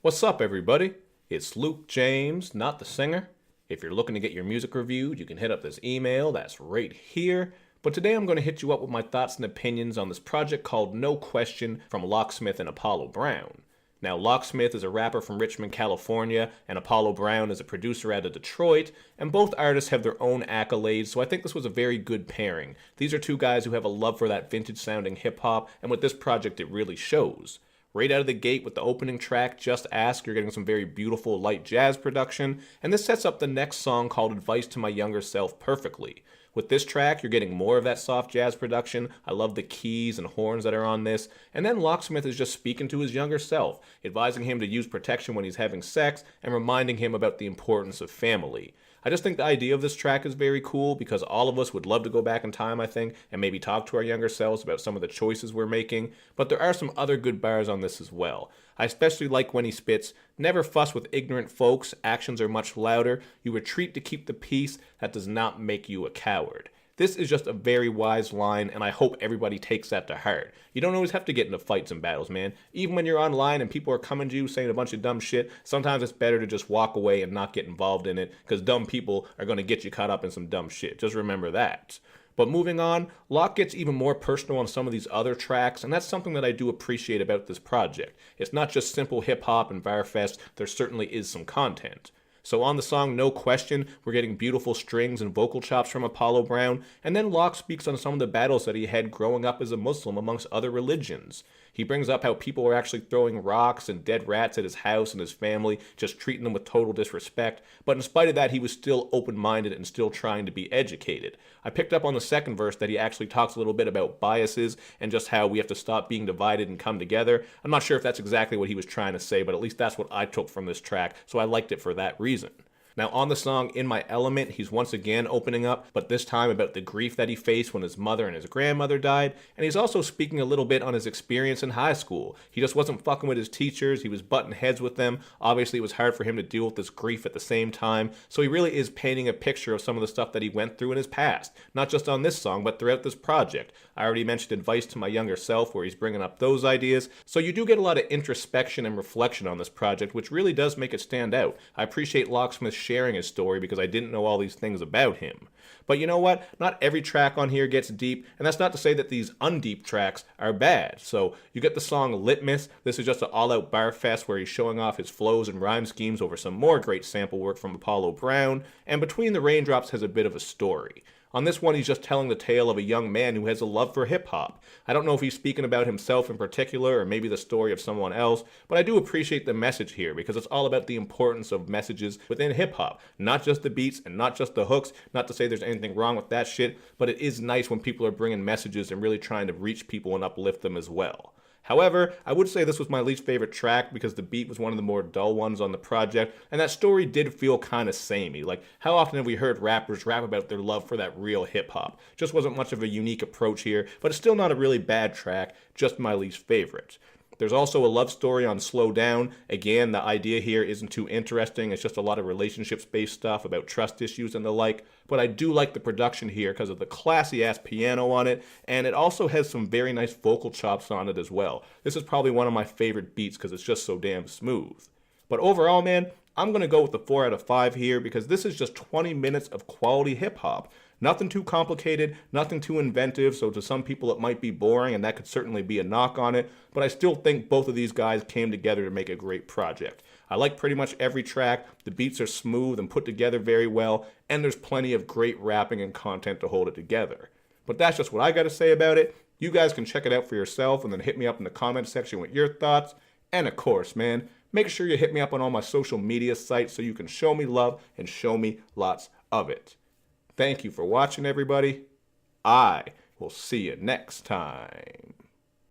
What's up, everybody? It's Luke James, not the singer. If you're looking to get your music reviewed, you can hit up this email that's right here. But today I'm going to hit you up with my thoughts and opinions on this project called No Question from Locksmith and Apollo Brown. Now, Locksmith is a rapper from Richmond, California, and Apollo Brown is a producer out of Detroit, and both artists have their own accolades, so I think this was a very good pairing. These are two guys who have a love for that vintage-sounding hip-hop, and with this project it really shows. Right out of the gate with the opening track, Just Ask, you're getting some very beautiful light jazz production, and this sets up the next song called Advice to My Younger Self perfectly. With this track, you're getting more of that soft jazz production. I love the keys and horns that are on this. And then Locksmith is just speaking to his younger self, advising him to use protection when he's having sex, and reminding him about the importance of family. I just think the idea of this track is very cool because all of us would love to go back in time, I think, and maybe talk to our younger selves about some of the choices we're making, but there are some other good bars on this as well. I especially like when he spits, "Never fuss with ignorant folks, actions are much louder, you retreat to keep the peace, that does not make you a coward." This is just a very wise line, and I hope everybody takes that to heart. You don't always have to get into fights and battles, man. Even when you're online and people are coming to you saying a bunch of dumb shit, sometimes it's better to just walk away and not get involved in it, because dumb people are going to get you caught up in some dumb shit. Just remember that. But moving on, Locke gets even more personal on some of these other tracks, and that's something that I do appreciate about this project. It's not just simple hip-hop and Varfest, there certainly is some content. So on the song No Question, we're getting beautiful strings and vocal chops from Apollo Brown, and then Locke speaks on some of the battles that he had growing up as a Muslim amongst other religions. He brings up how people were actually throwing rocks and dead rats at his house and his family, just treating them with total disrespect, but in spite of that, he was still open-minded and still trying to be educated. I picked up on the second verse that he actually talks a little bit about biases and just how we have to stop being divided and come together. I'm not sure if that's exactly what he was trying to say, but at least that's what I took from this track, so I liked it for that reason. Now on the song In My Element, he's once again opening up, but this time about the grief that he faced when his mother and his grandmother died, and he's also speaking a little bit on his experience in high school. He just wasn't fucking with his teachers, he was butting heads with them. Obviously it was hard for him to deal with this grief at the same time, so he really is painting a picture of some of the stuff that he went through in his past, not just on this song, but throughout this project. I already mentioned Advice to My Younger Self, where he's bringing up those ideas, so you do get a lot of introspection and reflection on this project, which really does make it stand out. I appreciate Locksmith sharing his story because I didn't know all these things about him. But you know what? Not every track on here gets deep, and that's not to say that these undeep tracks are bad. So you get the song Litmus. This is just an all-out bar fest where he's showing off his flows and rhyme schemes over some more great sample work from Apollo Brown, and Between the Raindrops has a bit of a story. On this one, he's just telling the tale of a young man who has a love for hip-hop. I don't know if he's speaking about himself in particular or maybe the story of someone else, but I do appreciate the message here because it's all about the importance of messages within hip-hop. Not just the beats and not just the hooks, not to say there's anything wrong with that shit, but it is nice when people are bringing messages and really trying to reach people and uplift them as well. However, I would say this was my least favorite track because the beat was one of the more dull ones on the project, and that story did feel kind of samey. Like, how often have we heard rappers rap about their love for that real hip-hop? Just wasn't much of a unique approach here, but it's still not a really bad track, just my least favorite. There's also a love story on Slow Down. Again, the idea here isn't too interesting. It's just a lot of relationships-based stuff about trust issues and the like. But I do like the production here because of the classy-ass piano on it, and it also has some very nice vocal chops on it as well. This is probably one of my favorite beats because it's just so damn smooth. But overall, man, I'm going to go with the 4 out of 5 here because this is just 20 minutes of quality hip-hop. Nothing too complicated, nothing too inventive, so to some people it might be boring, and that could certainly be a knock on it, but I still think both of these guys came together to make a great project. I like pretty much every track, the beats are smooth and put together very well, and there's plenty of great rapping and content to hold it together. But that's just what I gotta say about it. You guys can check it out for yourself and then hit me up in the comment section with your thoughts. And of course, man, make sure you hit me up on all my social media sites so you can show me love and show me lots of it. Thank you for watching, everybody. I will see you next time.